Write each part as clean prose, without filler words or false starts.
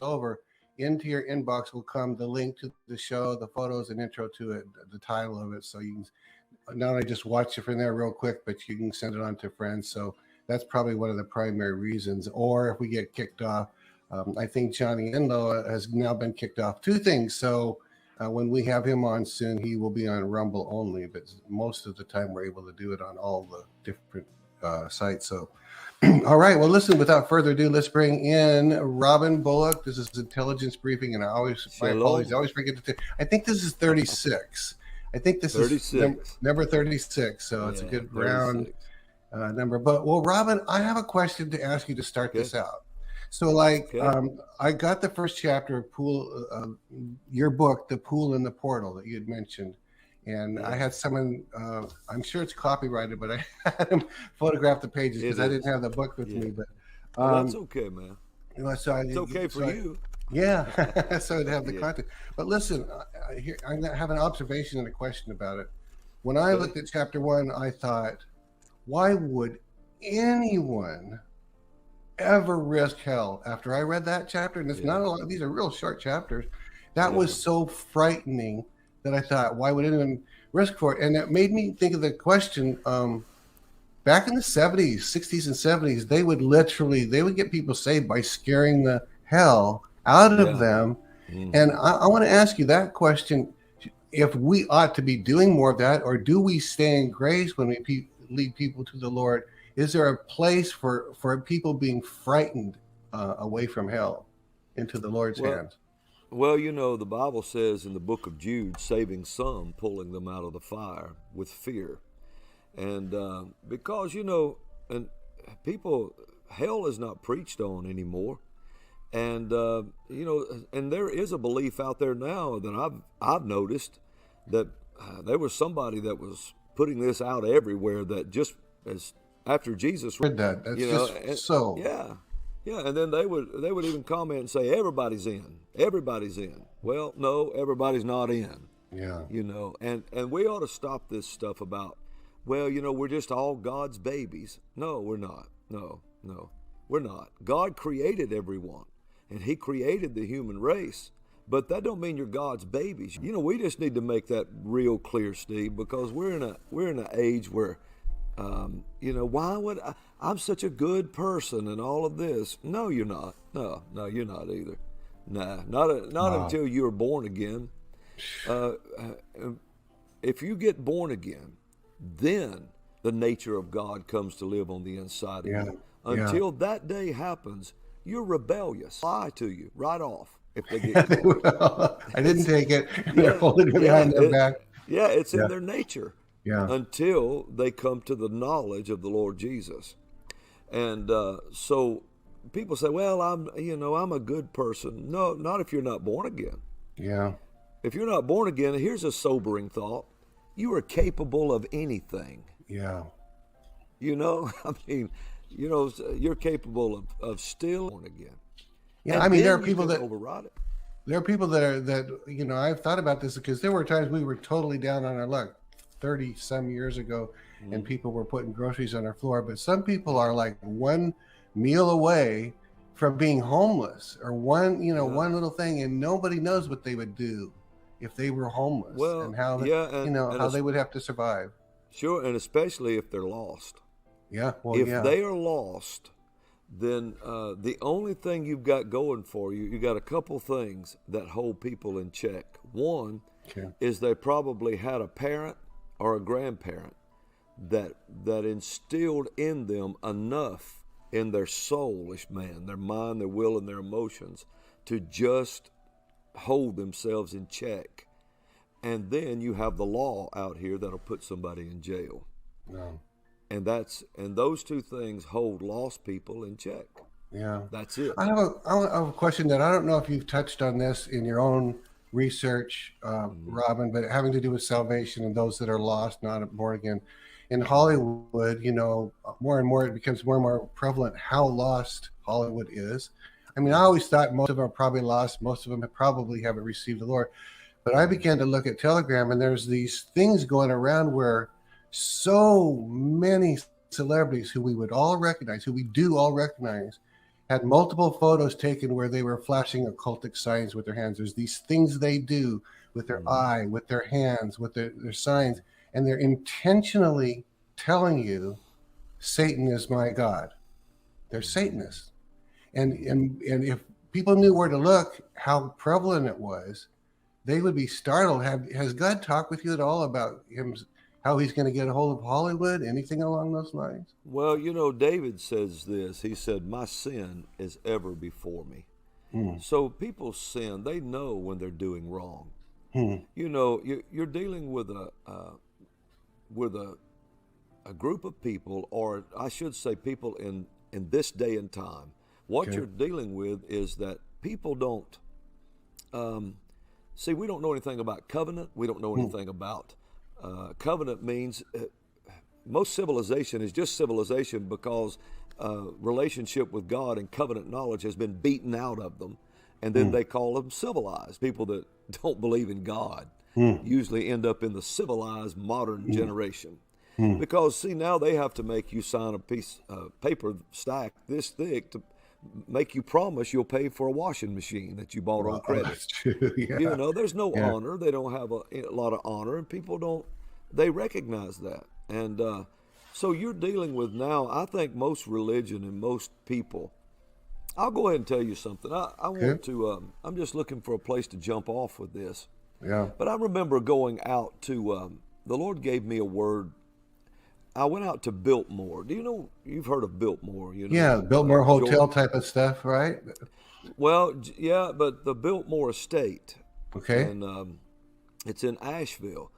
over, into your inbox will come the link to the show, the photos and intro to it, the title of it. So you can not only just watch it from there real quick, but you can send it on to friends. So that's probably one of the primary reasons. Or if we get kicked off, I think Johnny Enlow has now been kicked off. Two things. So when we have him on soon, he will be on Rumble only, but most of the time we're able to do it on all the different sites. So, all right. Well, listen, without further ado, let's bring in Robin Bullock. This is Intelligence Briefing, and my apologies, I always forget to I think this is 36. I think this 36. Is number 36. So it's a good round number. But, well, Robin, I have a question to ask you to start this out. So, like, I got the first chapter of your book, The Pool in the Portal, that you had mentioned. And I had someone, I'm sure it's copyrighted, but I had him photograph the pages because I didn't have the book with me. But that's okay, man. It's okay for you. Yeah, so I'd have the content. But listen, I have an observation and a question about it. When I looked at chapter 1, I thought, why would anyone ever risk hell? After I read that chapter, and it's not a lot, these are real short chapters, that was so frightening that I thought, why would anyone risk for it? And it made me think of the question, back in the 70s, 60s and 70s, they would get people saved by scaring the hell out of them. And I want to ask you that question, if we ought to be doing more of that, or do we stay in grace when we lead people to the Lord? Is there a place for people being frightened away from hell into the Lord's hands? Well, you know, the Bible says in the book of Jude, saving some, pulling them out of the fire with fear. And because, you know, and people, hell is not preached on anymore. And, you know, and there is a belief out there now that I've noticed that there was somebody that was putting this out everywhere, that just as after Jesus read that, that's just so. Yeah, and then they would even comment and say, everybody's in. Well, no, everybody's not in. Yeah. You know, and we ought to stop this stuff about, well, you know, we're just all God's babies. No, we're not. No, we're not. God created everyone, and he created the human race, but that don't mean you're God's babies. You know, we just need to make that real clear, Steve, because we're in an age where, you know, why would I'm such a good person and all of this? No, you're not. No, you're not either. Nah, not until you're born again. If you get born again, then the nature of God comes to live on the inside of you. Until that day happens, you're rebellious. Lie to you right off if they get you. I didn't take it. They're holding it behind their back. Yeah, it's in their nature. Yeah. Until they come to the knowledge of the Lord Jesus. And so people say, well, I'm a good person. No, not if you're not born again. Yeah. If you're not born again, here's a sobering thought. You are capable of anything. Yeah. You know, I mean, you know, you're capable of still born again. Yeah, and I mean, there are people that override it. There are people that you know, I've thought about this because there were times we were totally down on our luck 30 some years ago, and people were putting groceries on our floor. But some people are like one meal away from being homeless, or one little thing, and nobody knows what they would do if they were homeless, and how how they would have to survive. Sure, and especially if they're lost. Yeah, well, if they are lost, then the only thing you've got going for you, you got a couple things that hold people in check. One is they probably had a parent or a grandparent that instilled in them enough in their soulish man, their mind, their will, and their emotions to just hold themselves in check. And then you have the law out here that'll put somebody in jail. No. And those two things hold lost people in check. Yeah. That's it. I have a question that I don't know if you've touched on this in your own research, Robin, but having to do with salvation and those that are lost, not born again. In Hollywood, you know, more and more it becomes more and more prevalent how lost Hollywood is. I mean, I always thought most of them are probably lost. Most of them probably haven't received the Lord. But I began to look at Telegram, and there's these things going around where so many celebrities who we would all recognize, who we do all recognize, had multiple photos taken where they were flashing occultic signs with their hands. There's these things they do with their eye, with their hands, with their signs, and they're intentionally telling you Satan is my God. They're Satanists. And if people knew where to look, how prevalent it was, they would be startled. Has God talked with you at all about him, how he's going to get a hold of Hollywood? Anything along those lines? Well, David says this. He said, "My sin is ever before me." So people sin. They know when they're doing wrong. You're dealing with a group of people, or I should say people in this day and time. What you're dealing with is that people don't see. We don't know anything about covenant. We don't know anything about covenant. Means most civilization is just civilization because relationship with God and covenant knowledge has been beaten out of them, and then they call them civilized. People that don't believe in God usually end up in the civilized modern generation. Because, see, now they have to make you sign a piece of paper stack this thick to make you promise you'll pay for a washing machine that you bought on credit. That's true. Yeah. There's no honor. They don't have a lot of honor, and people they recognize that. And so you're dealing with now, I think most religion and most people, I'll go ahead and tell you something. I want to, I'm just looking for a place to jump off with this. Yeah. But I remember going out to, the Lord gave me a word. I went out to Biltmore. You've heard of Biltmore? Yeah, Biltmore Hotel type of stuff, right? Well, yeah, but the Biltmore Estate. Okay. And it's in Asheville.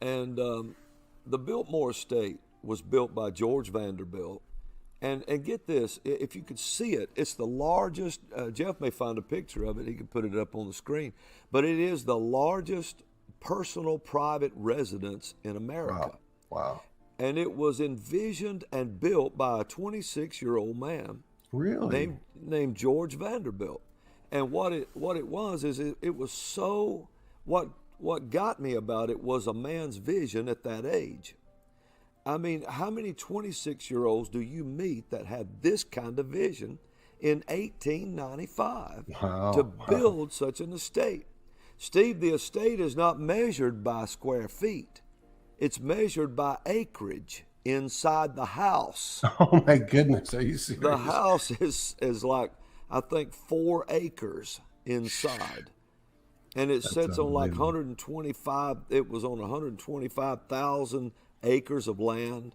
And the Biltmore Estate was built by George Vanderbilt. And get this, if you could see it, it's the largest, Jeff may find a picture of it, he can put it up on the screen, but it is the largest personal private residence in America. Wow. And it was envisioned and built by a 26-year-old man, really, named George Vanderbilt. And what it was is it was so, what got me about it was a man's vision at that age. I mean, how many 26-year-olds do you meet that had this kind of vision in 1895 to build such an estate? Steve, the estate is not measured by square feet. It's measured by acreage inside the house. Oh my goodness, are you serious? The house is like, I think, 4 acres inside. And it sits on like 125, it was on 125,000 acres of land.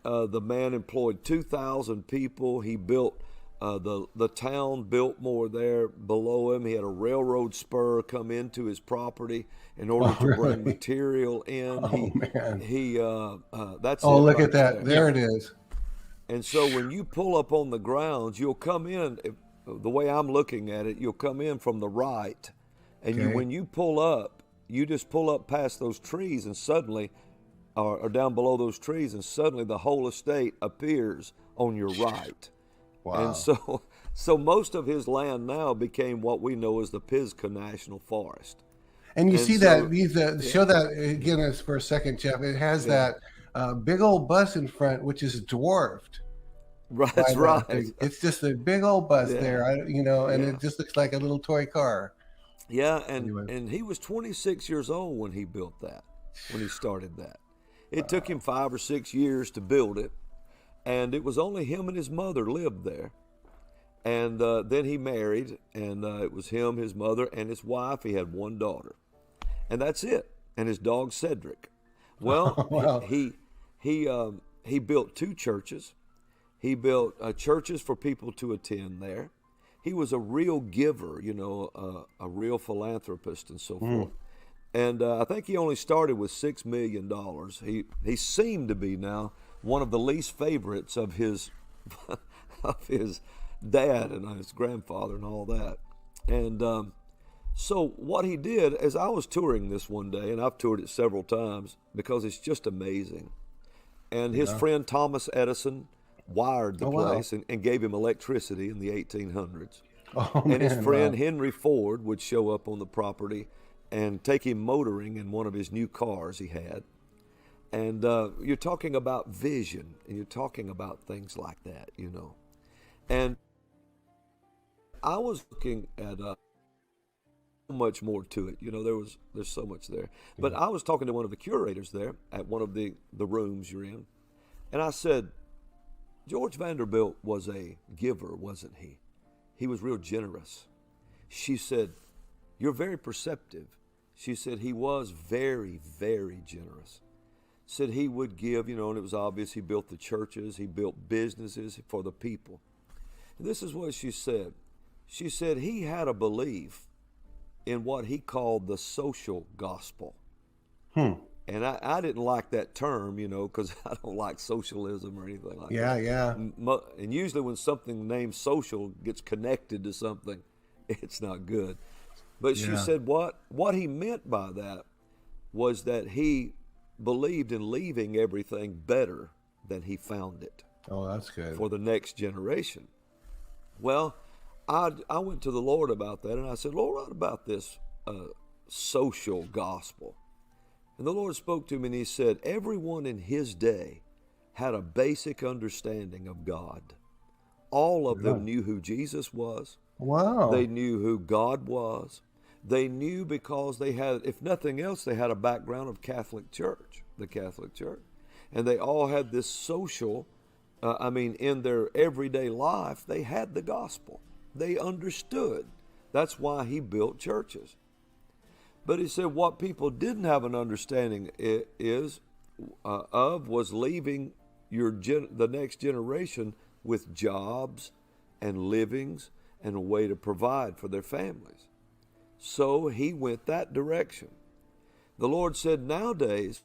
The man employed 2,000 people. He built the town Biltmore there below him. He had a railroad spur come into his property in order to bring material in. That's it. Look at that. There it is. And so when you pull up on the grounds, you'll come in, the way I'm looking at it, you'll come in from the right. And when you pull up, you just pull up past those trees and suddenly, or down below those trees, and suddenly the whole estate appears on your right. Wow. And so most of his land now became what we know as the Pisgah National Forest. And you see that, show that again for a second, Jeff. It has that big old bus in front, which is dwarfed. Right, that's right. It's just a big old bus there, and it just looks like a little toy car. Yeah, and he was 26 years old when he built that, when he started that. It took him 5 or 6 years to build it, and it was only him and his mother lived there. And then he married, and it was him, his mother, and his wife. He had 1 daughter, and that's it. And his dog Cedric. Well, wow. He built 2 churches. He built churches for people to attend there. He was a real giver, a real philanthropist and so forth. And I think he only started with $6 million. He seemed to be now one of the least favorites of his dad and his grandfather and all that. And so what he did, as I was touring this one day, and I've toured it several times because it's just amazing. And his friend Thomas Edison wired the place and gave him electricity in the 1800s. And his friend Henry Ford would show up on the property and take him motoring in one of his new cars he had. And you're talking about vision, and you're talking about things like that, And I was looking at so much more to it. You know, there's so much there. But I was talking to one of the curators there at one of the rooms you're in, and I said, George Vanderbilt was a giver, wasn't he? He was real generous. She said, you're very perceptive. She said he was very, very generous. Said he would give, you know, and it was obvious he built the churches, he built businesses for the people. And this is what she said. She said he had a belief in what he called the social gospel. And I didn't like that term, you know, because I don't like socialism or anything like that. Yeah. And usually when something named social gets connected to something, it's not good. But she said what he meant by that was that he believed in leaving everything better than he found it. Oh, that's good. For the next generation. Well, I went to the Lord about that, and I said, Lord, what about this social gospel? And the Lord spoke to me, and he said, everyone in his day had a basic understanding of God. All of them knew who Jesus was. Wow. They knew who God was. They knew because they had, if nothing else, they had a background of Catholic Church, the Catholic Church. And they all had this social, in their everyday life, they had the gospel. They understood. That's why he built churches. But he said what people didn't have an understanding was leaving the next generation with jobs and livings and a way to provide for their families. So he went that direction. The Lord said, nowadays,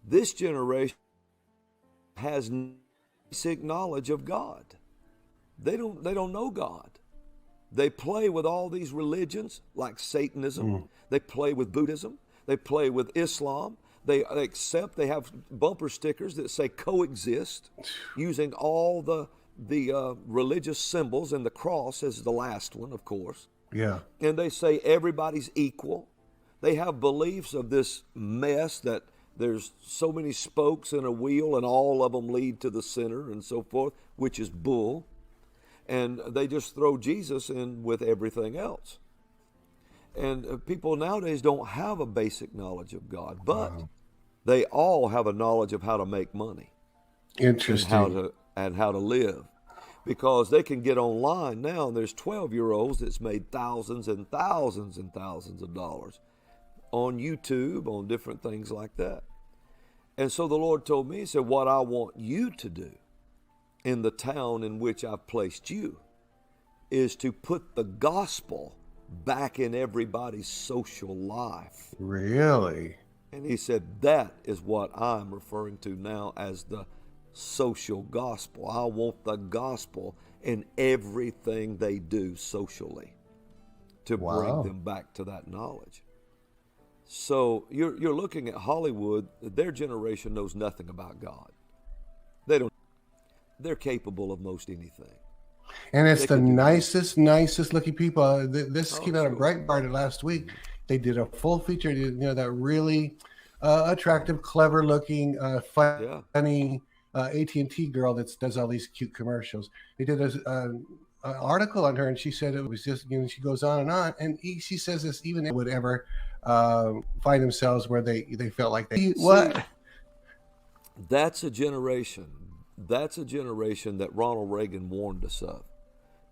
this generation has basic knowledge of God. They don't know God. They play with all these religions like Satanism. They play with Buddhism. They play with Islam. They have bumper stickers that say coexist, using all the religious symbols, and the cross is the last one, of course. Yeah. And they say everybody's equal. They have beliefs of this mess that there's so many spokes in a wheel and all of them lead to the center and so forth, which is bull. And they just throw Jesus in with everything else. And people nowadays don't have a basic knowledge of God, but they all have a knowledge of how to make money. Interesting. And how to live. Because they can get online now, and there's 12-year-olds that's made thousands and thousands and thousands of dollars on YouTube, on different things like that. And so the Lord told me, he said, what I want you to do in the town in which I've placed you is to put the gospel back in everybody's social life. Really? And he said, that is what I'm referring to now as the social gospel. I want the gospel in everything they do socially to bring them back to that knowledge. So you're looking at Hollywood. Their generation knows nothing about God. They're capable of most anything. And it's the nicest looking people. This came out of Breitbart last week. They did a full feature, you know, that really attractive, clever looking, funny AT&T girl that does all these cute commercials. They did an article on her, and she said it was just, you know, she goes on, and she says this even if they would ever find themselves where they felt like they what? That's a generation that Ronald Reagan warned us of.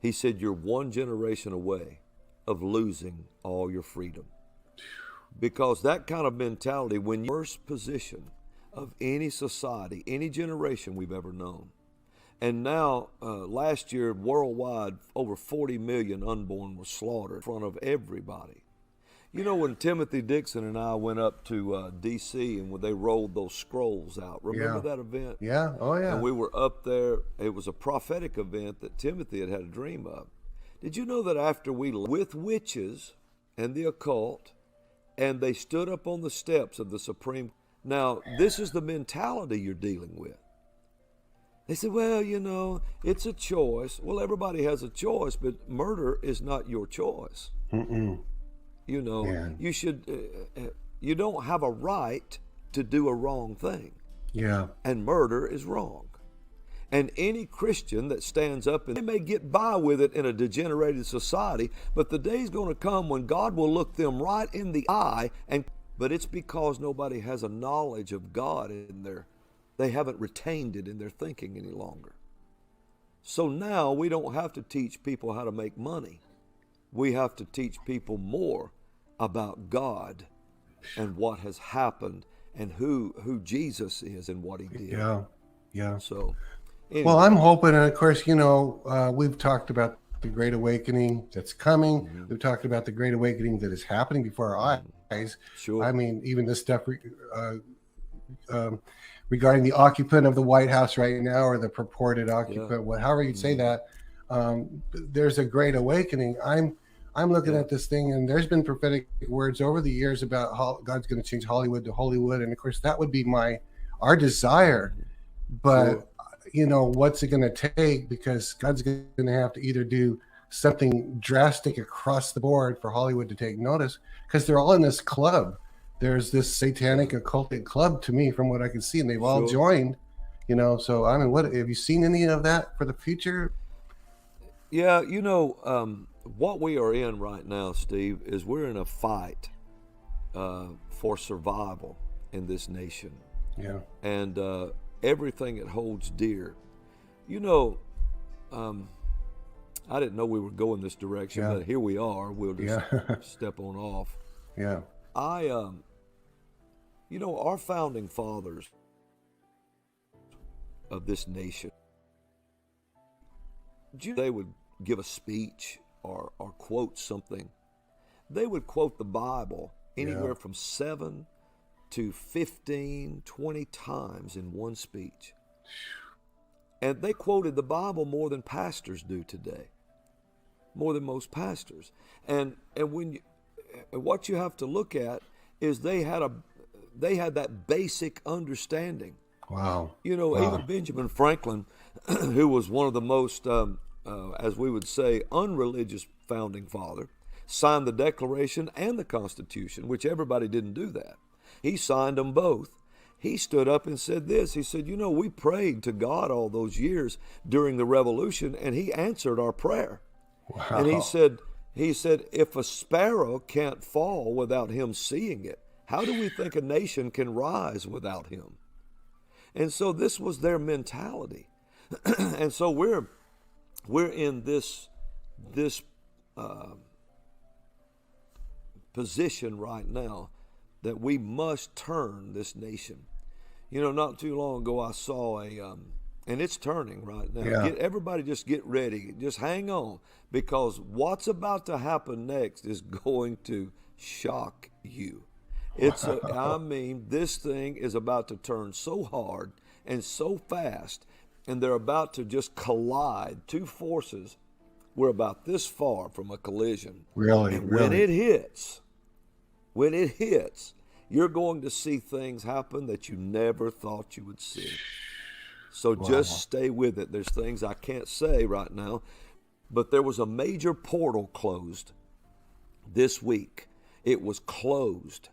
He said, you're one generation away of losing all your freedom. Because that kind of mentality, when you're in the worst position of any society, any generation we've ever known. And now, last year, worldwide, over 40 million unborn were slaughtered in front of everybody. You know, when Timothy Dixon and I went up to D.C. and when they rolled those scrolls out, remember that event? Yeah, oh yeah. And we were up there. It was a prophetic event that Timothy had a dream of. Did you know that after we left with witches and the occult, and they stood up on the steps of the Supreme? Now, this is the mentality you're dealing with. They said, well, you know, it's a choice. Well, everybody has a choice, but murder is not your choice. You know, you should, you don't have a right to do a wrong thing. Yeah. And murder is wrong. And any Christian that stands up, and they may get by with it in a degenerated society, but the day's going to come when God will look them right in the eye, but it's because nobody has a knowledge of God they haven't retained it in their thinking any longer. So now we don't have to teach people how to make money. We have to teach people more about God and what has happened and who Jesus is and what he did. Yeah. So, anyway. Well, I'm hoping, and of course, we've talked about the Great Awakening that's coming. Mm-hmm. We've talked about the Great Awakening that is happening before our eyes. Sure. I mean, even this stuff regarding the occupant of the White House right now, or the purported occupant, however you'd say that, there's a Great Awakening. I'm looking at this thing, and there's been prophetic words over the years about how God's going to change Hollywood to Hollywood, and of course that would be our desire. But what's it going to take? Because God's going to have to either do something drastic across the board for Hollywood to take notice, because they're all in this club. There's this satanic occultic club, to me, from what I can see, and they've all joined. So I mean, what have you seen any of that for the future? Yeah, what we are in right now, Steve, is we're in a fight for survival in this nation. Yeah. And everything it holds dear. I didn't know we were going this direction, but here we are. We'll just step on off. Yeah. Our founding fathers of this nation, they would give a speech or quote something. They would quote the Bible anywhere from 7 to 15, 20 times in one speech. And they quoted the Bible more than pastors do today, more than most pastors. And what you have to look at is they had that basic understanding. Wow. Even Benjamin Franklin, who was one of the most, as we would say, unreligious founding father, signed the Declaration and the Constitution, which everybody didn't do that. He signed them both. He stood up and said this. He said, we prayed to God all those years during the Revolution, and he answered our prayer. Wow. And he said, if a sparrow can't fall without him seeing it, how do we think a nation can rise without him? And so this was their mentality. And so we're in this position right now that we must turn this nation. Not too long ago I saw and it's turning right now. Yeah. Everybody just get ready. Just hang on, because what's about to happen next is going to shock you. This thing is about to turn so hard and so fast, and they're about to just collide. Two forces. We're about this far from a collision. Really? And when it hits, you're going to see things happen that you never thought you would see. So just stay with it. There's things I can't say right now, but there was a major portal closed this week. It was closed.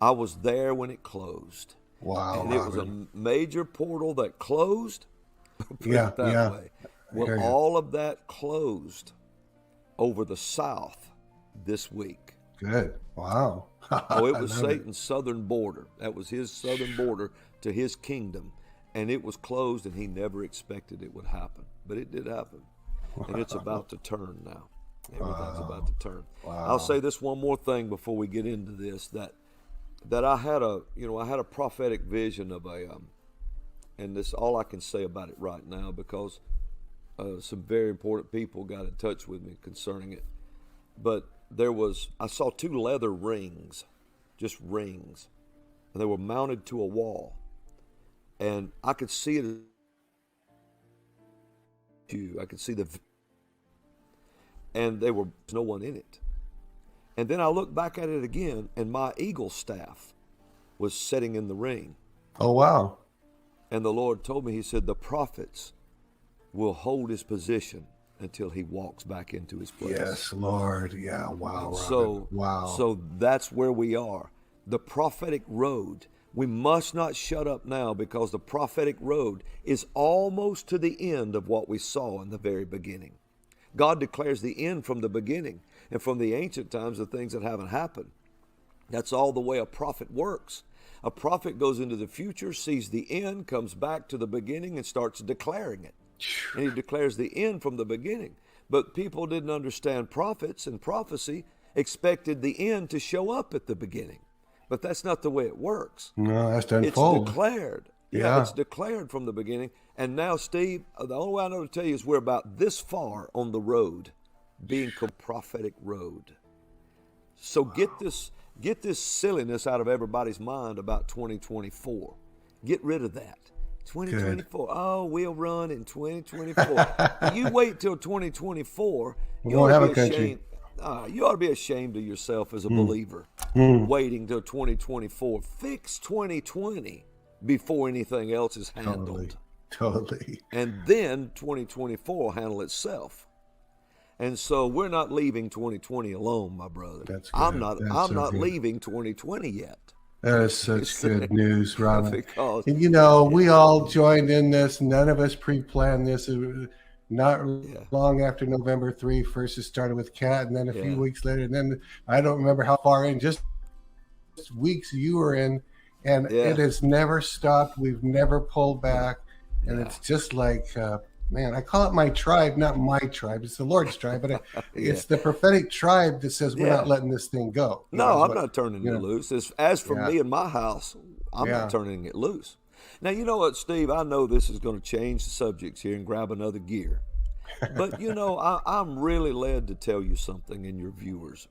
I was there when it closed. Wow. And it was a major portal that closed. Put it that way. Well, all of that closed over the South this week. Good. Wow. Oh, it was Satan's southern border. That was his southern border to his kingdom. And it was closed, and he never expected it would happen. But it did happen. Wow. And it's about to turn now. Everything's about to turn. Wow. I'll say this one more thing before we get into this, that I had a prophetic vision of and this all I can say about it right now, because some very important people got in touch with me concerning it. But I saw 2 leather rings, just rings, and they were mounted to a wall, and I could see it. I could see and there was no one in it. And then I looked back at it again, and my eagle staff was sitting in the ring. Oh, wow. And the Lord told me, he said, the prophets will hold his position until he walks back into his place. Yes, Lord. Yeah, wow. So that's where we are. The prophetic road We must not shut up now, because the prophetic road is almost to the end of what we saw in the very beginning. God declares the end from the beginning, and from the ancient times of things that haven't happened. That's all the way a prophet works. A prophet goes into the future, sees the end, comes back to the beginning, and starts declaring it. And he declares the end from the beginning. But people didn't understand prophets, and prophecy expected the end to show up at the beginning. But that's not the way it works. No, that's to unfold. It's declared. Yeah, it's declared from the beginning. And now, Steve, the only way I know to tell you is we're about this far on the road, being called prophetic road. So get this silliness out of everybody's mind about 2024. Get rid of that. 2024. Good. Oh, we'll run in 2024. You wait till 2024. We won't have a country. You ought to be ashamed of yourself as a believer, waiting till 2024. Fix 2020 before anything else is handled. Totally. And then 2024 will handle itself. And so we're not leaving 2020 alone, my brother. That's good. I'm not leaving 2020 yet. That is such good news, Robin. Because, and we all joined in this. None of us pre-planned this. Not long after November 3, first it started with Kat, and then a few weeks later, and then I don't remember how far in, just weeks you were in, and it has never stopped. We've never pulled back, and it's just like, man, I call it my tribe, not my tribe. It's the Lord's tribe, but it's the prophetic tribe that says we're not letting this thing go. No, I'm not turning it loose. As for me and my house, I'm not turning it loose. Now, you know what, Steve? I know this is going to change the subjects here and grab another gear. But, I'm really led to tell you something, and your viewers.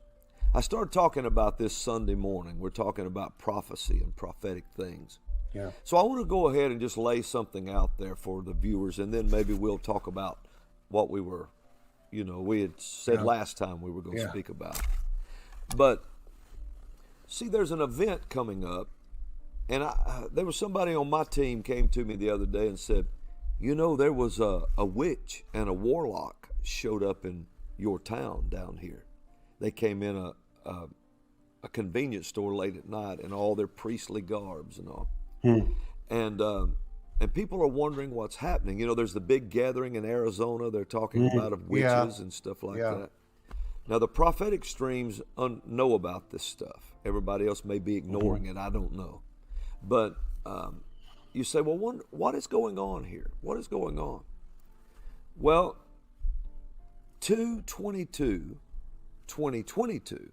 I started talking about this Sunday morning. We're talking about prophecy and prophetic things. Yeah. So I want to go ahead and just lay something out there for the viewers, and then maybe we'll talk about what we had said last time we were going to speak about. But, see, there's an event coming up. And there was somebody on my team came to me the other day and said, there was a witch and a warlock showed up in your town down here. They came in a convenience store late at night in all their priestly garbs and all. And people are wondering what's happening. There's the big gathering in Arizona. They're talking about of witches and stuff like that. Now, the prophetic streams know about this stuff. Everybody else may be ignoring it. I don't know. But you say, well, what is going on here? What is going on? Well, 2/22/2022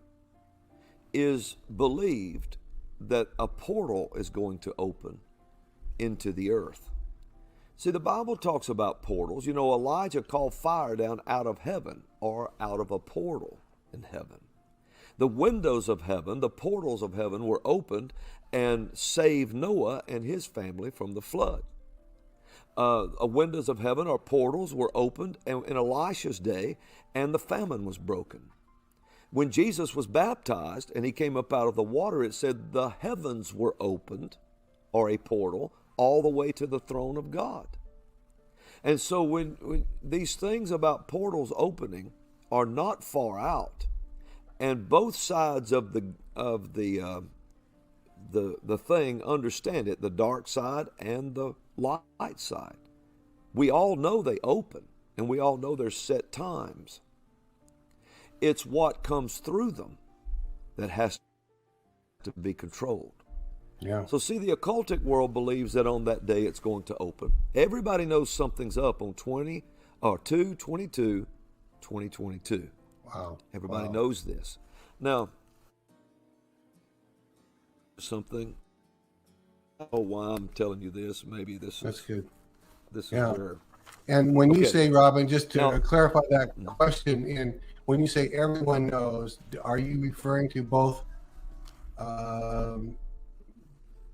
is believed that a portal is going to open into the earth. See, the Bible talks about portals. Elijah called fire down out of heaven or out of a portal in heaven. The windows of heaven, the portals of heaven were opened and saved Noah and his family from the flood. Windows of heaven or portals were opened in Elisha's day, and the famine was broken. When Jesus was baptized and he came up out of the water, it said the heavens were opened, or a portal, all the way to the throne of God. And so when these things about portals opening are not far out, and both sides of the thing understand it, the dark side and the light side. We all know they open, and we all know there's set times. It's what comes through them that has to be controlled. Yeah. So see, the occultic world believes that on that day it's going to open. Everybody knows something's up on 2/22/2022. Wow. Everybody knows this. Now, something. Oh, why I'm telling you this? Maybe that's good. This is where. And when you say, Robin, just to clarify that question, when you say everyone knows, are you referring to both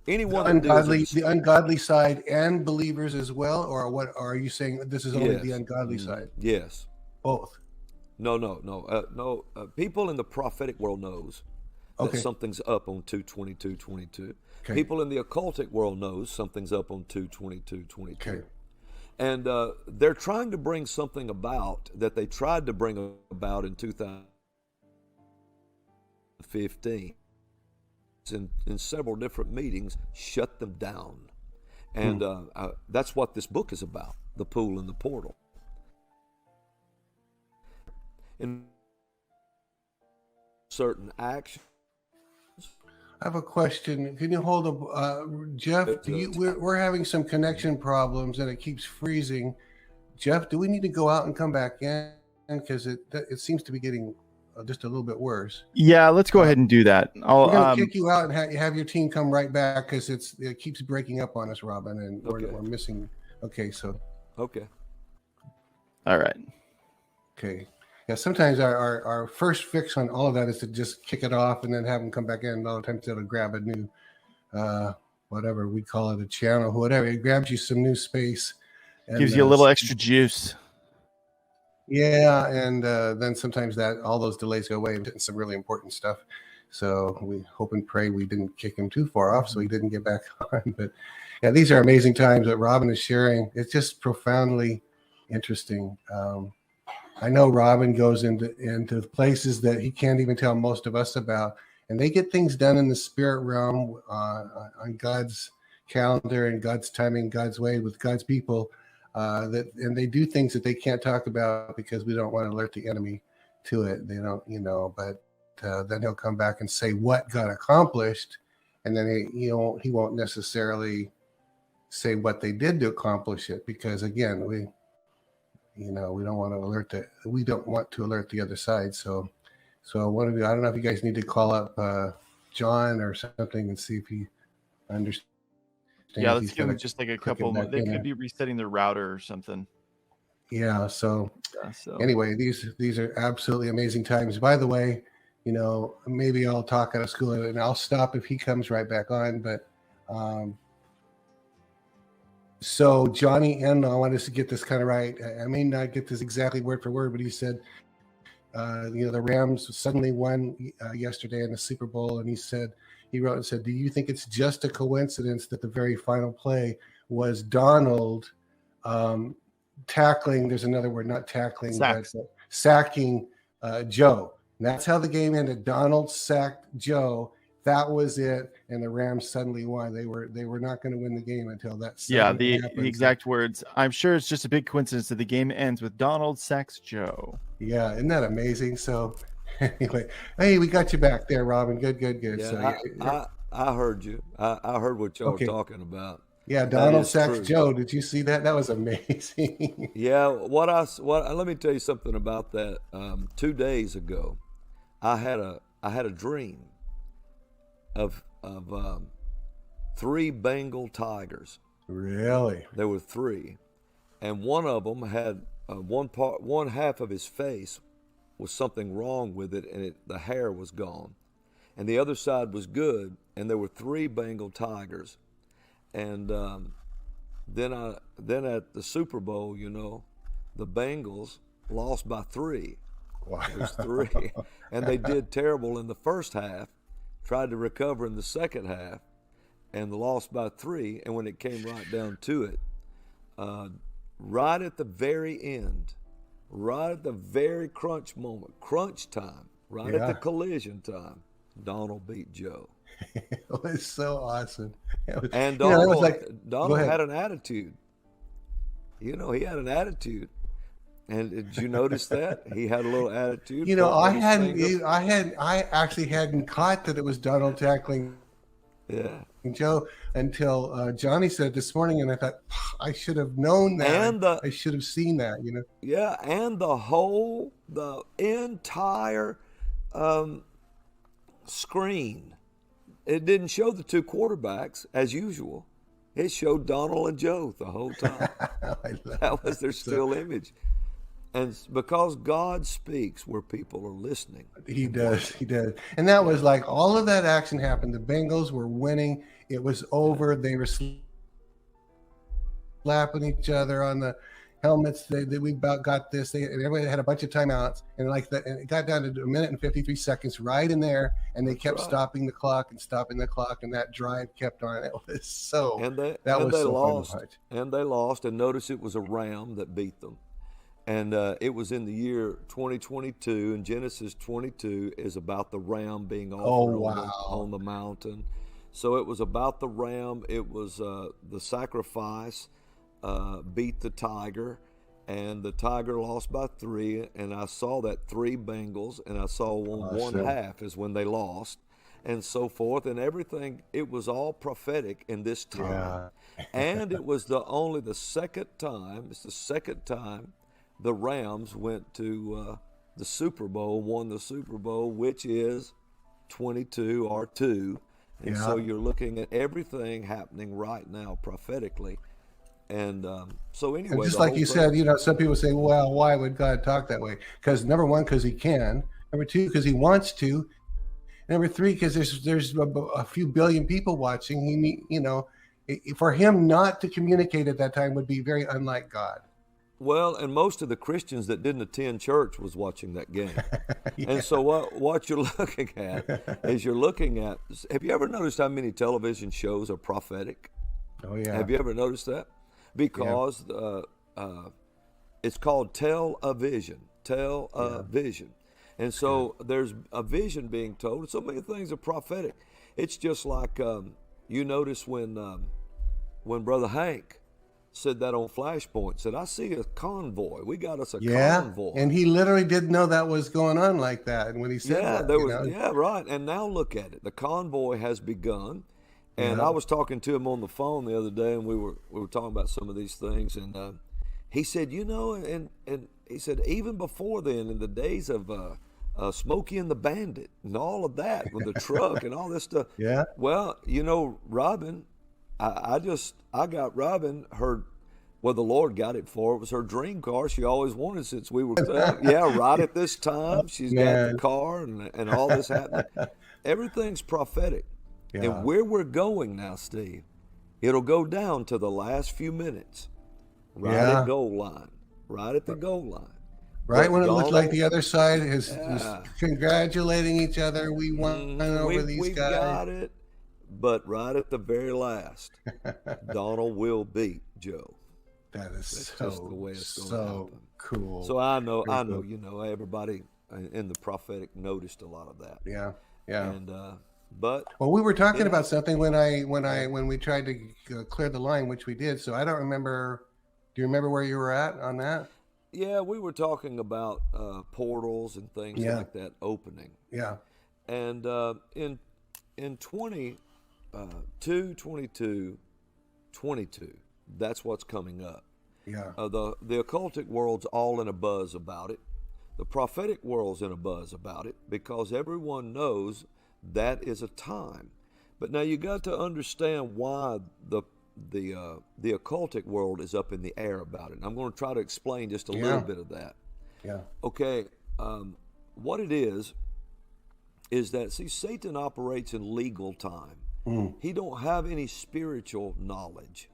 anyone the ungodly side and believers as well, or what? Or are you saying this is only the ungodly side? Yes, both. No. People in the prophetic world knows that something's up on 2/22/22. Okay. People in the occultic world knows something's up on 2/22/22. Okay. And they're trying to bring something about that they tried to bring about in 2015. in several different meetings, shut them down. And that's what this book is about, the pool and the portal. In certain actions. I have a question. Can you hold Jeff? We're having some connection problems and it keeps freezing. Jeff, do we need to go out and come back in? Because it seems to be getting just a little bit worse. Yeah, let's go ahead and do that. We're going to kick you out and have your team come right back because it keeps breaking up on us, Robin, and we're missing. Okay, so. Okay. All right. Okay. Yeah, sometimes our first fix on all of that is to just kick it off and then have them come back in. A lot of times it'll grab a new, whatever we call it, a channel, whatever. It grabs you some new space. And, gives you a little extra juice. Yeah, and then sometimes all those delays go away and getting some really important stuff. So we hope and pray we didn't kick him too far off so he didn't get back on. But yeah, these are amazing times that Robin is sharing. It's just profoundly interesting. I know Robin goes into places that he can't even tell most of us about, and they get things done in the spirit realm on God's calendar and God's timing, God's way with God's people. And they do things that they can't talk about because we don't want to alert the enemy to it. They don't, but then he'll come back and say what got accomplished, and then he won't necessarily say what they did to accomplish it because again we don't want to alert the other side. So one of you, I don't know if you guys need to call up John or something and see if he understands. Yeah, let's give him just like a couple more. They could be resetting their router or something. Yeah. So anyway, these are absolutely amazing times. By the way, maybe I'll talk out of school and I'll stop if he comes right back on. But so Johnny N, I want us to get this kind of right. I may not get this exactly word for word, but he said, the Rams suddenly won yesterday in the Super Bowl, and he wrote and said, "Do you think it's just a coincidence that the very final play was Donald tackling?" There's another word, not tackling, but sacking Joe. And that's how the game ended. Donald sacked Joe. That was it, and the Rams suddenly won. They were not going to win the game until that. Yeah, the exact words. I'm sure it's just a big coincidence that the game ends with Donald sacks Joe. Yeah, isn't that amazing? So, anyway, hey, we got you back there, Robin. Good. Yeah, so, I heard you. I heard what y'all were talking about. Yeah, Donald sacks Joe. Did you see that? That was amazing. Yeah, let me tell you something about that. 2 days ago, I had a dream of 3 Bengal tigers. Really? There were 3, and one of them had one half of his face was something wrong with it, and the hair was gone, and the other side was good. And there were 3 Bengal tigers, and then at the Super Bowl, the Bengals lost by 3. Wow. It was 3, and they did terrible in the first half. Tried to recover in the second half, and lost by 3. And when it came right down to it, right at the very end, right at the very crunch time, right at the collision time, Donald beat Joe. It was so awesome. And Donald had an attitude. He had an attitude. And did you notice that I had a little attitude? I actually hadn't caught that it was Donald tackling Joe until Johnny said this morning, and I thought I should have known that. And I should have seen that. Yeah, and the entire screen, it didn't show the 2 quarterbacks as usual. It showed Donald and Joe the whole time. That was their still image. And because God speaks where people are listening. He does. And that was like all of that action happened. The Bengals were winning. It was over. They were slapping each other on the helmets. We about got this. And everybody had a bunch of timeouts. And and it got down to 1 minute and 53 seconds right in there. And they kept stopping the clock. And that drive kept on. It was so. And they lost. And notice it was a ram that beat them. And it was in the year 2022, and Genesis 22 is about the ram being Oh, offered wow. on the mountain. So it was about the ram. It was the sacrifice beat the tiger, and the tiger lost by 3. And I saw that 3 Bengals, and I saw one half is when they lost, and so forth, and everything. It was all prophetic in this time, and it was the second time. It's the second time the Rams went to the Super Bowl, won the Super Bowl, which is 22 or 2. And so you're looking at everything happening right now prophetically. And so anyway, and just like you said, some people say, well, why would God talk that way? Because number one, because he can. Number 2, because he wants to. Number 3, because there's a few billion people watching. For him not to communicate at that time would be very unlike God. Well, and most of the Christians that didn't attend church was watching that game. And so what you're looking at is have you ever noticed how many television shows are prophetic? Oh, yeah. Have you ever noticed that? Because it's called tell a vision. And so there's a vision being told, and so many things are prophetic. It's just like you notice when Brother Hank said that on Flashpoint, said, I see a convoy. We got us a convoy. And he literally didn't know that was going on like that. And when he said right. And now look at it. The convoy has begun. And I was talking to him on the phone the other day, and we were talking about some of these things. And he said, and he said, even before then, in the days of Smokey and the Bandit and all of that with the truck and all this stuff. Yeah. Well, Robin, I got Robin the Lord got it for her. It was her dream car she always wanted since we were right at this time. She's got the car and all this happening. Everything's prophetic. Yeah. And where we're going now, Steve, it'll go down to the last few minutes, at goal line, right at the goal line. Right when it looked like the other side is congratulating each other. We won over these guys. We got it. But right at the very last, Donald will beat Joe. That's just the way it's going to happen. Cool. So I know, everybody in the prophetic noticed a lot of that. Yeah. And but we were talking about something when we tried to clear the line, which we did. So I don't remember. Do you remember where you were at on that? Yeah, we were talking about portals and things like that opening. Yeah. And in 22, that's what's coming up. Yeah. The occultic world's all in a buzz about it. The prophetic world's in a buzz about it because everyone knows that is a time. But now you got to understand why the occultic world is up in the air about it. And I'm going to try to explain just a little bit of that. Yeah. Okay. What it is that, see, Satan operates in legal time. He don't have any spiritual knowledge.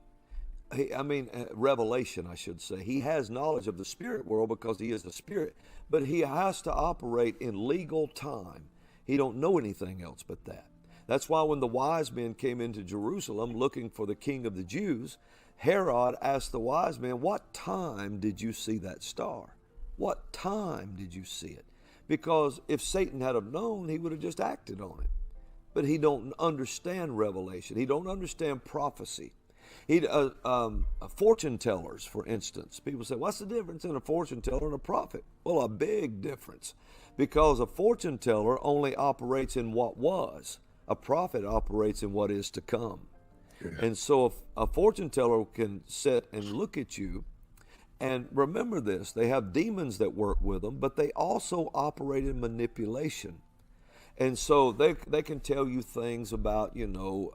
Revelation, I should say. He has knowledge of the spirit world because he is the spirit, but he has to operate in legal time. He don't know anything else but that. That's why when the wise men came into Jerusalem looking for the king of the Jews, Herod asked the wise men, what time did you see that star? What time did you see it? Because if Satan had have known, he would have just acted on it. But he don't understand revelation. He don't understand prophecy. Fortune tellers, for instance. People say, what's the difference in a fortune teller and a prophet? Well, a big difference. Because a fortune teller only operates in what was. A prophet operates in what is to come. Yeah. And so if a fortune teller can sit and look at you, and remember this, they have demons that work with them, but they also operate in manipulation. And so they can tell you things about, your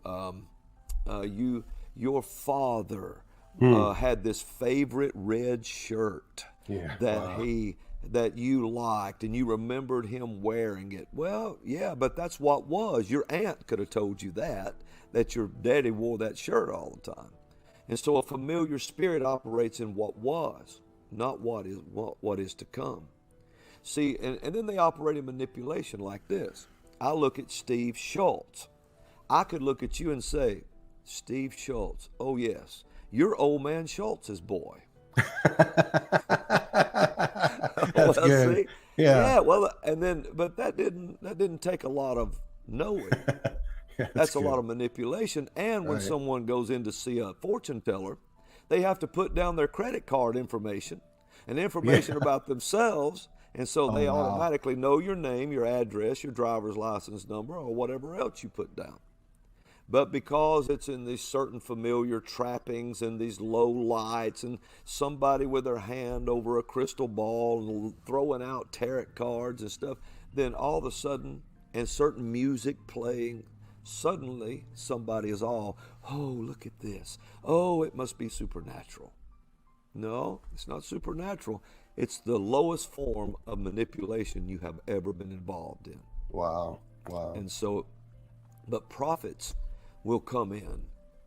father had this favorite red shirt that you liked, and you remembered him wearing it. Well, yeah, but that's what was. Your aunt could have told you that your daddy wore that shirt all the time. And so a familiar spirit operates in what was, not what is to come. See, and then they operate in manipulation like this. I look at Steve Schultz. I could look at you and say, Steve Schultz, oh yes, you're old man Schultz's boy. That's Well, good. see, Yeah. yeah. Well, and then, but that didn't take a lot of knowing. Yeah, that's That's a good. lot of manipulation. And when Right. someone goes in to see a fortune teller, they have to put down their credit card information and information Yeah. about themselves. And so Oh they wow. automatically know your name, your address, your driver's license number, or whatever else you put down. But because it's in these certain familiar trappings and these low lights and somebody with their hand over a crystal ball and throwing out tarot cards and stuff, then all of a sudden, and certain music playing, suddenly somebody is all, oh, look at this. Oh, it must be supernatural. No, it's not supernatural. It's the lowest form of manipulation you have ever been involved in. Wow. Wow. And so, but prophets will come in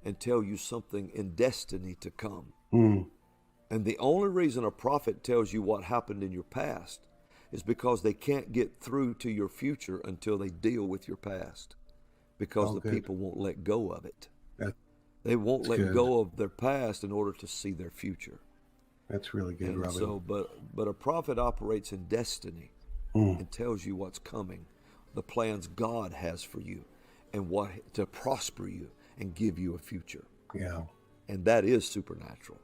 and tell you something in destiny to come. Hmm. And the only reason a prophet tells you what happened in your past is because they can't get through to your future until they deal with your past, because Oh, the good. people won't let go of it. That's They won't let good. go of their past in order to see their future. That's really good, And Robin. so, but a prophet operates in destiny Hmm. and tells you what's coming, the plans God has for you, and what to prosper you and give you a future. Yeah. And that is supernatural.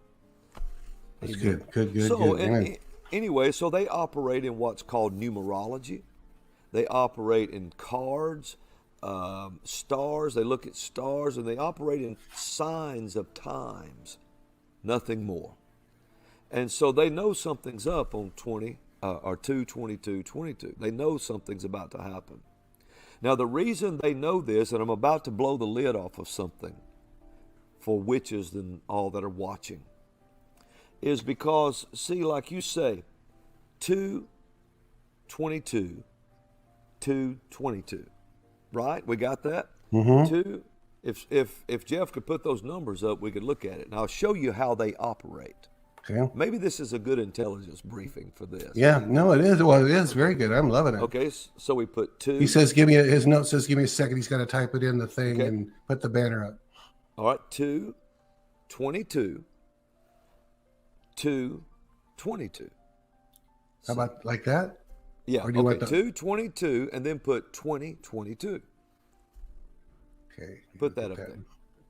That's Amen. good. Good. Good. So Good. Amen. anyway, so they operate in what's called numerology. They operate in cards, stars. They look at stars, and they operate in signs of times, nothing more. And so they know something's up on 20 or 2/22/22. They know something's about to happen. Now, the reason they know this, and I'm about to blow the lid off of something for witches and all that are watching, is because, see, like you say, 2/22, 2/22, right? We got that? Mm-hmm. Two. If Jeff could put those numbers up, we could look at it. And I'll show you how they operate. Okay. Maybe this is a good intelligence briefing for this. Yeah. No, it is. Well, it is very good. I'm loving it. Okay, so we put 2. He says, "Give me." His note says, "Give me a second." He's got to type it in the thing Okay. and put the banner up. All right, 2/22, 2/22. How about like that? Yeah, Or do you okay, want the- 2/22, and then put 20/22. Okay. Put that up there.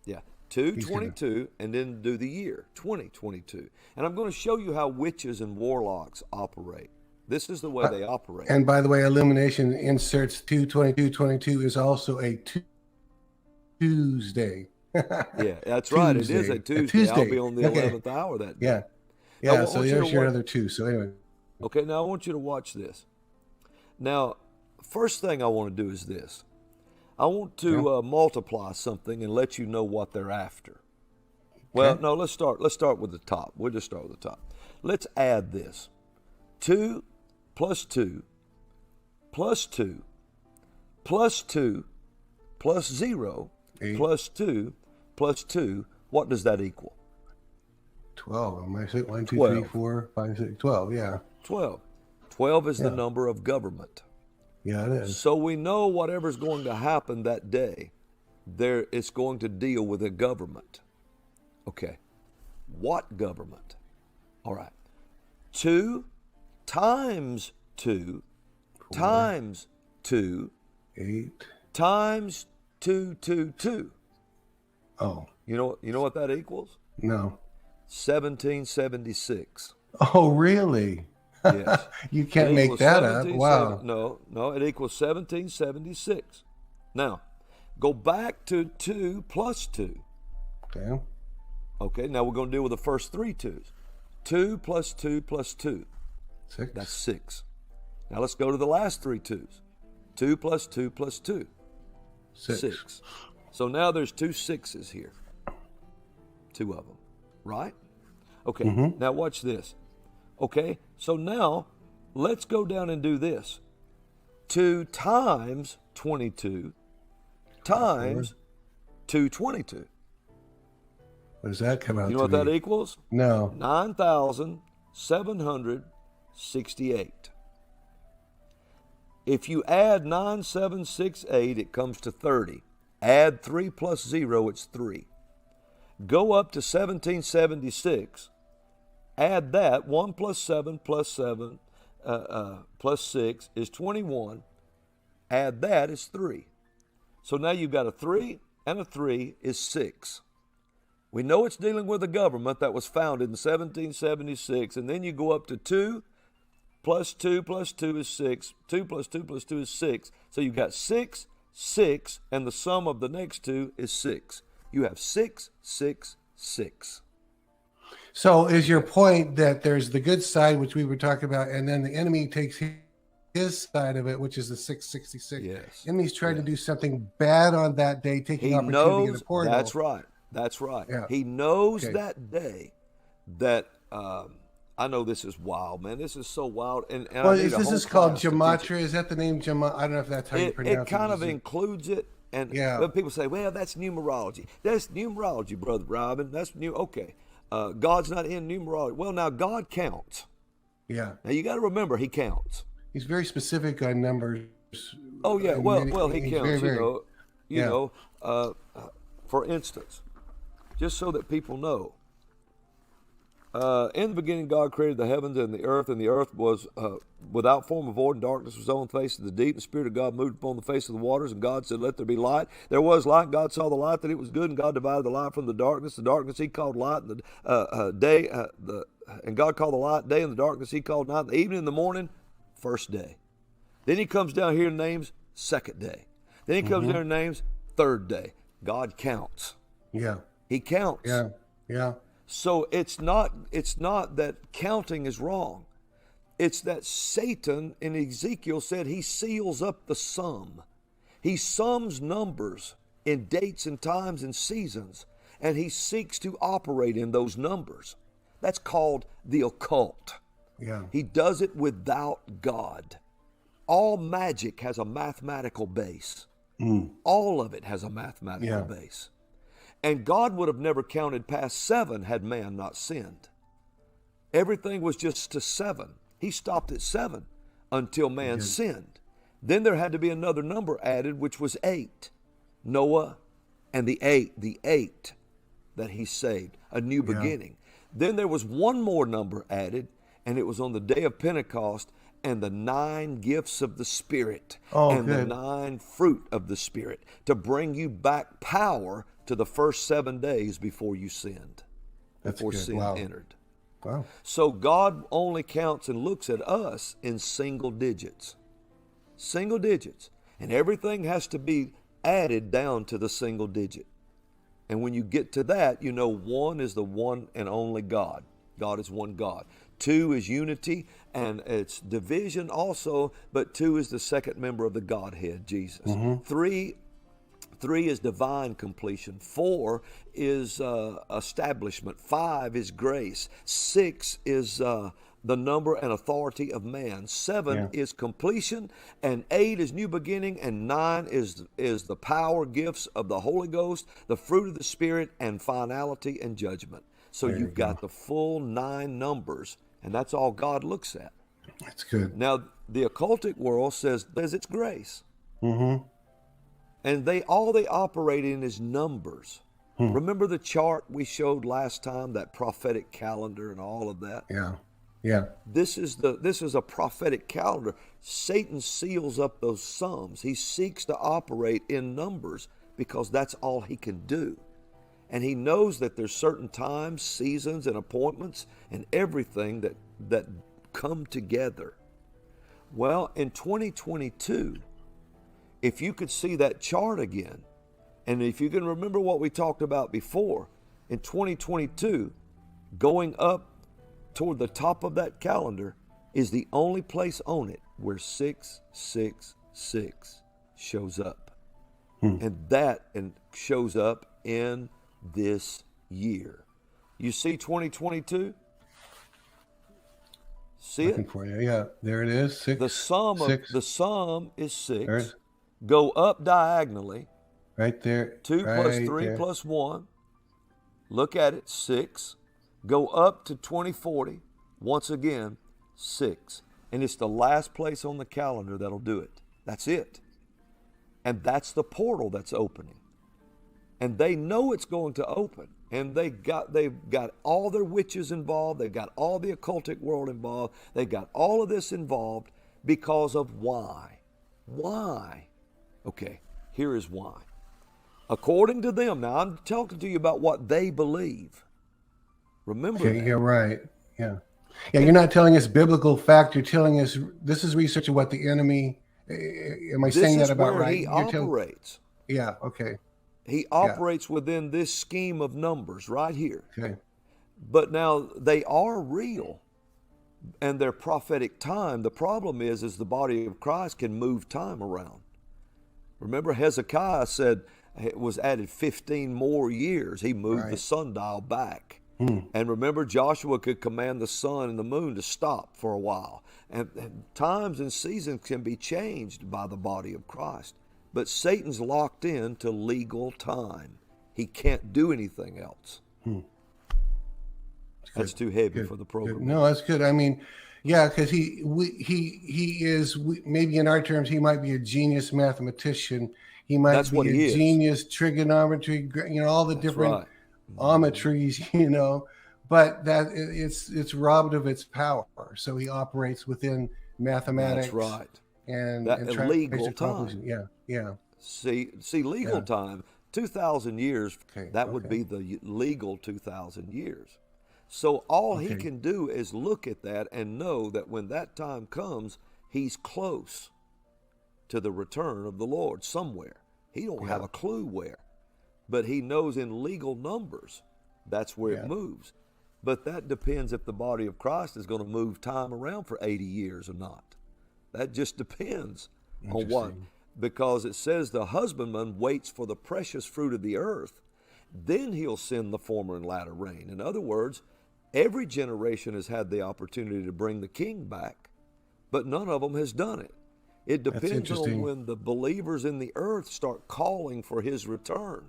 Yeah, 2/22, and then do the year 2022. And I'm going to show you how witches and warlocks operate. This is the way they operate. And by the way, Illumination inserts 2/22/22 is also a Tuesday. Yeah, that's right. It is a Tuesday. I'll be on the Okay. 11th hour that day. Yeah. Now, Yeah. I So want you there's to your watch- other two. So anyway. Okay, now I want you to watch this. Now, first thing I want to do is this. I want to multiply something and let you know what they're after. Well, Okay. no, let's start with the top. We'll just start with the top. Let's add this. 2 plus 2 plus 2 plus 2 plus 0 8. plus 2 plus 2. What does that equal? 12. Am I saying 1, 2, 3, 12. 4, 5, 6, 12? Yeah. 12. 12 is the Yeah. number of government. Yeah, it is. So we know whatever's going to happen that day, it's going to deal with a government. Okay. What government? All right. 2 times 2 times 2 8. times 2. Oh, You know what that equals? no. 1776. Oh, really? Yes. You can't It make equals that up. 1770 Wow. No, it equals 1776. Now, go back to 2 plus 2. Okay. Okay, now we're going to deal with the first 3 2s. 2 plus 2 plus 2. 6. That's 6. Now let's go to the last 3 2s. 2 plus 2 plus 2. 6. So now there's 2 6s here. 2 of them, right? Okay, Now watch this. Okay, so now let's go down and do this. 2 times 22 times 2/22. What does that come out You know what to that be? equals? No. 9,768. If you add 9768, it comes to 30. Add 3 plus 0, it's 3. Go up to 1776. Add that, 1 plus 7 plus 7 plus 6 is 21. Add that is 3. So now you've got a 3 and a 3 is 6. We know it's dealing with a government that was founded in 1776, and then you go up to 2 plus 2 plus 2 is 6. 2 plus 2 plus 2 is 6. So you've got 6, 6, and the sum of the next 2 is 6. You have 6, 6, 6. So is your point that there's the good side, which we were talking about, and then the enemy takes his side of it, which is the 666. Yes. Enemy's trying to do something bad on that day, taking He opportunity knows, in a portal. that's right. That's right. Yeah. He knows Okay. that day that, I know this is wild, man. This is so wild. And Well, I need a this whole is called class to teach gematria. Is that the name gematria? I don't know if that's how you pronounce it. It kind of includes it. And Yeah. but people say, well, that's numerology. That's numerology, Brother Robin. That's new. Okay. God's not in numerology. Well, now God counts. Yeah. Now you got to remember, he counts. He's very specific on numbers. Oh yeah, And well he he's counts. very, very- You Yeah. know. For instance, just so that people know, in the beginning God created the heavens and the earth was without form of void, and darkness was on the face of the deep. The Spirit of God moved upon the face of the waters, and God said, "Let there be light." There was light. God saw the light that it was good, and God divided the light from the darkness. The darkness He called light, and the day. And God called the light day, and the darkness He called night. And the evening and the morning, first day. Then He comes down here and names second day. Then He comes down and names third day. God counts. Yeah. He counts. Yeah. Yeah. So it's not that counting is wrong. It's that Satan in Ezekiel said he seals up the sum. He sums numbers in dates and times and seasons, and he seeks to operate in those numbers. That's called the occult. Yeah. He does it without God. All magic has a mathematical base. All of it has a mathematical base. And God would have never counted past 7 had man not sinned. Everything was just to 7. He stopped at 7 until man sinned. Then there had to be another number added, which was 8. Noah and the eight that he saved, a new beginning. Then there was one more number added, and it was on the day of Pentecost, and the 9 gifts of the Spirit, and the 9 fruit of the Spirit, to bring you back power to the first 7 days before you sinned, before sin entered. Wow. So God only counts and looks at us in single digits. Single digits. And everything has to be added down to the single digit. And when you get to that, you know 1 is the one and only God. God is one God. 2 is unity, and it's division also, but 2 is the second member of the Godhead, Jesus. 3 is divine completion. 4 is establishment. 5 is grace. 6 is the number and authority of man. 7 is completion, and 8 is new beginning, and 9 is the power gifts of the Holy Ghost, the fruit of the Spirit, and finality and judgment. So you've got the full 9 numbers, and that's all God looks at. That's good. Now, the occultic world says it's grace. And they operate in is numbers. Remember the chart we showed last time, that prophetic calendar and all of that? Yeah. Yeah. This is a prophetic calendar. Satan seals up those sums. He seeks to operate in numbers because that's all he can do. And he knows that there's certain times, seasons, and appointments and everything that come together. Well, in 2022, if you could see that chart again, and if you can remember what we talked about before, in 2022, going up toward the top of that calendar is the only place on it where 666 shows up. And that shows up in this year. You see 2022? See Looking it? for you. Yeah. There it is. 6. The sum is 6. There's- Go up diagonally. Right there. 2 plus 3 plus 1. Look at it, 6. Go up to 2040. Once again, 6. And it's the last place on the calendar that'll do it. That's it. And that's the portal that's opening. And they know it's going to open. And they've got all their witches involved. They've got all the occultic world involved. They've got all of this involved because of why. Why? Okay, here is why. According to them, now I'm talking to you about what they believe. Remember that. You're right. Yeah. Yeah, you're not telling us biblical fact. You're telling us this is research of what the enemy. Am I saying that about right? He operates. Yeah. Okay. He operates within this scheme of numbers right here. Okay. But now they are real, and they're prophetic time. The problem is the body of Christ can move time around. Remember, Hezekiah said it was added 15 more years. He moved the sundial back. And remember, Joshua could command the sun and the moon to stop for a while. And times and seasons can be changed by the body of Christ. But Satan's locked in to legal time. He can't do anything else. That's too heavy for the program. Good. No, that's good. I mean, yeah, because he is, maybe in our terms, he might be a genius mathematician. He might be a genius trigonometry, all the different ometries, but that it's robbed of its power. So he operates within mathematics. That's right. And legal time. Yeah. See, legal time, 2,000 years, that would be the legal 2,000 years. So all he can do is look at that and know that when that time comes, he's close to the return of the Lord somewhere. He don't have a clue where, but he knows in legal numbers, that's where it moves. But that depends if the body of Christ is going to move time around for 80 years or not. That just depends on what, because it says the husbandman waits for the precious fruit of the earth, then he'll send the former and latter rain. In other words, every generation has had the opportunity to bring the king back, but none of them has done it. It depends on when the believers in the earth start calling for his return.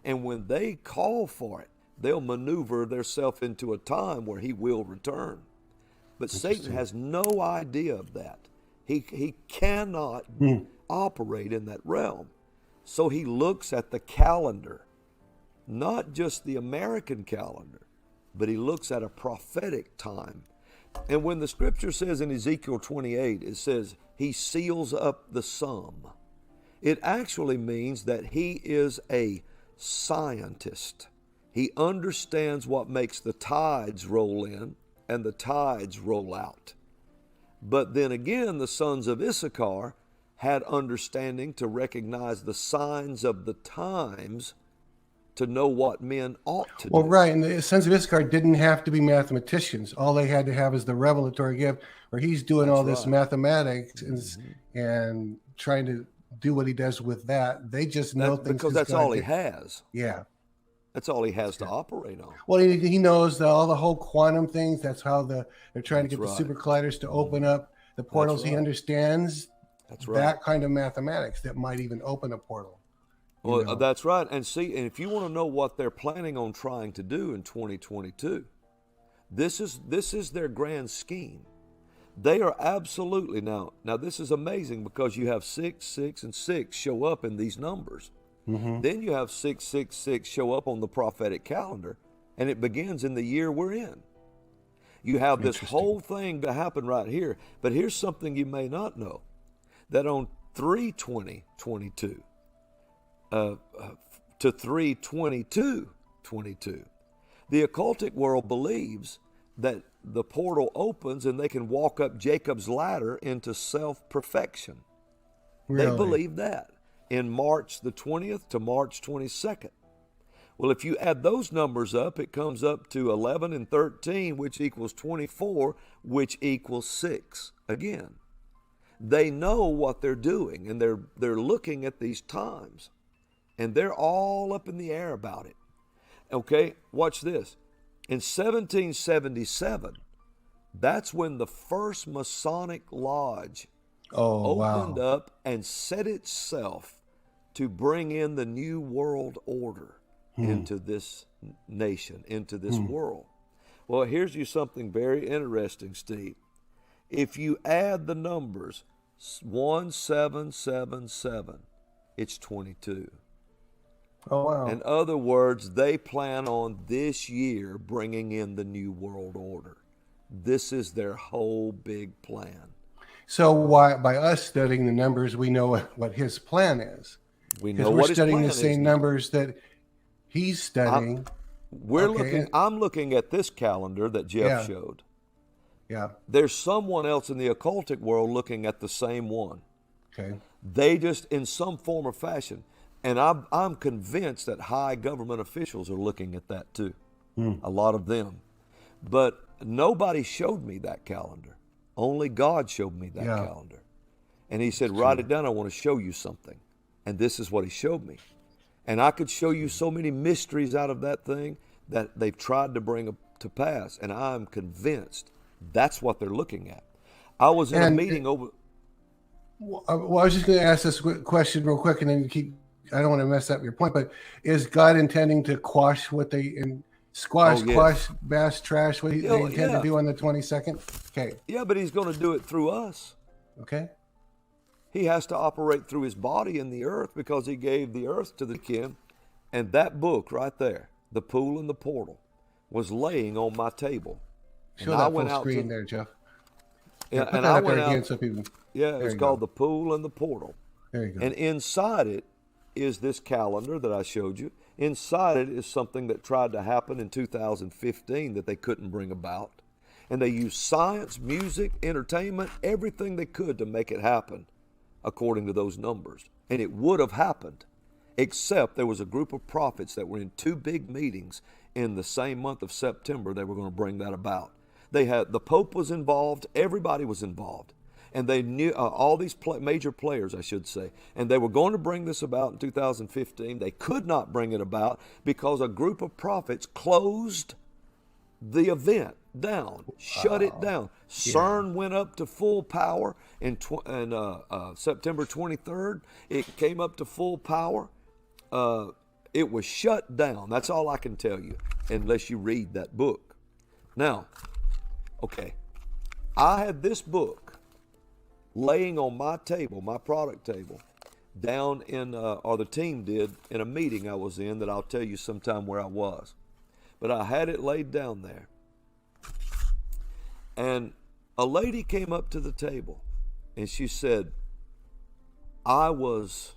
And when they call for it, they'll maneuver themselves into a time where he will return. But Satan has no idea of that. He cannot operate in that realm. So he looks at the calendar, not just the American calendar, but he looks at a prophetic time. And when the scripture says in Ezekiel 28, it says he seals up the sum, it actually means that he is a scientist. He understands what makes the tides roll in and the tides roll out. But then again, the sons of Issachar had understanding to recognize the signs of the times to know what men ought to do. Well, right, and the sons of Issachar didn't have to be mathematicians. All they had to have is the revelatory gift, where he's doing all this mathematics and trying to do what he does with that. They just know things because that's all he has. Yeah. That's all he has to operate on. Well, he knows all the whole quantum things. That's how they're trying to get the super colliders to open up the portals. He understands that kind of mathematics that might even open a portal. Well, that's right. And see, and if you want to know what they're planning on trying to do in 2022, this is their grand scheme. They are absolutely now this is amazing because you have 6, 6, and 6 show up in these numbers. Then you have 666 show up on the prophetic calendar, and it begins in the year we're in. You have this whole thing to happen right here. But here's something you may not know, that on 3/20/22 to 3/22/22, the occultic world believes that the portal opens and they can walk up Jacob's ladder into self-perfection. They believe that. In March the 20th to March 22nd. Well, if you add those numbers up, it comes up to 11 and 13, which equals 24, which equals 6 again. They know what they're doing, and they're looking at these times, and they're all up in the air about it. Okay, watch this. In 1777, that's when the first Masonic Lodge opened up and set itself to bring in the new world order into this nation, into this world. Well, here's you something very interesting, Steve. If you add the numbers 1777, it's 22. Oh, wow. In other words, they plan on this year bringing in the New World Order. This is their whole big plan. So why, by us studying the numbers, we know what his plan is. We Because know we're what his studying plan the is same now. numbers that he's studying. I'm looking at this calendar that Jeff showed. Yeah. There's someone else in the occultic world looking at the same one. Okay. They just, in some form or fashion, and I'm convinced that high government officials are looking at that too. A lot of them. But nobody showed me that calendar. Only God showed me that calendar. And he said, write it down. I want to show you something. And this is what he showed me. And I could show you so many mysteries out of that thing that they've tried to bring to pass. And I'm convinced that's what they're looking at. I was in a meeting over. Well, I was just going to ask this question real quick, and then I don't want to mess up your point, but is God intending to quash what they quash, bash, trash, what they intend to do on the 22nd? Okay. Yeah, but he's going to do it through us. Okay. He has to operate through his body in the earth because he gave the earth to the kin. And that book right there, The Pool and the Portal, was laying on my table. Show that full screen there, Jeff. Yeah, put that up there again so people. Yeah, it's called The Pool and the Portal. There you go. And inside it is this calendar that I showed you. Inside it is something that tried to happen in 2015 that they couldn't bring about. And they used science, music, entertainment, everything they could to make it happen according to those numbers. And it would have happened, except there was a group of prophets that were in two big meetings in the same month of September. They were going to bring that about. The Pope was involved, everybody was involved. And they knew all these major players, I should say, and they were going to bring this about in 2015. They could not bring it about because a group of prophets closed the event down, shut it down. CERN went up to full power in September 23rd. It came up to full power. It was shut down. That's all I can tell you, unless you read that book. Now, okay, I had this book laying on my table, my product table, down in, or the team did, in a meeting I was in that I'll tell you sometime where I was. But I had it laid down there. And a lady came up to the table and she said, I was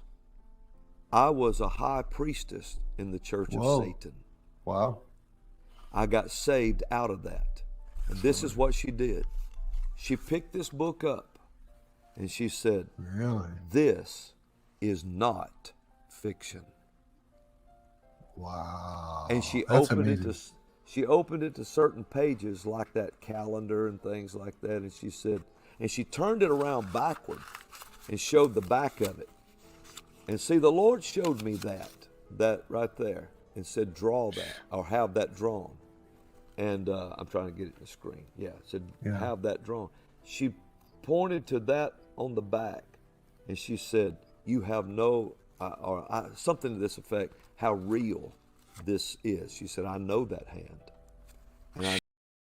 a high priestess in the church of Satan. Wow. I got saved out of that. And this is what she did. She picked this book up and she said, really? This is not fiction. Wow. And she That's opened amazing. she opened it to certain pages like that calendar and things like that. And she said, and she turned it around backward and showed the back of it. And see, the Lord showed me that right there and said, draw that or have that drawn. And I'm trying to get it in the screen. Yeah, it said, have that drawn. She pointed to that on the back and she said, you have no, something to this effect, how real this is. She said, I know that hand. And I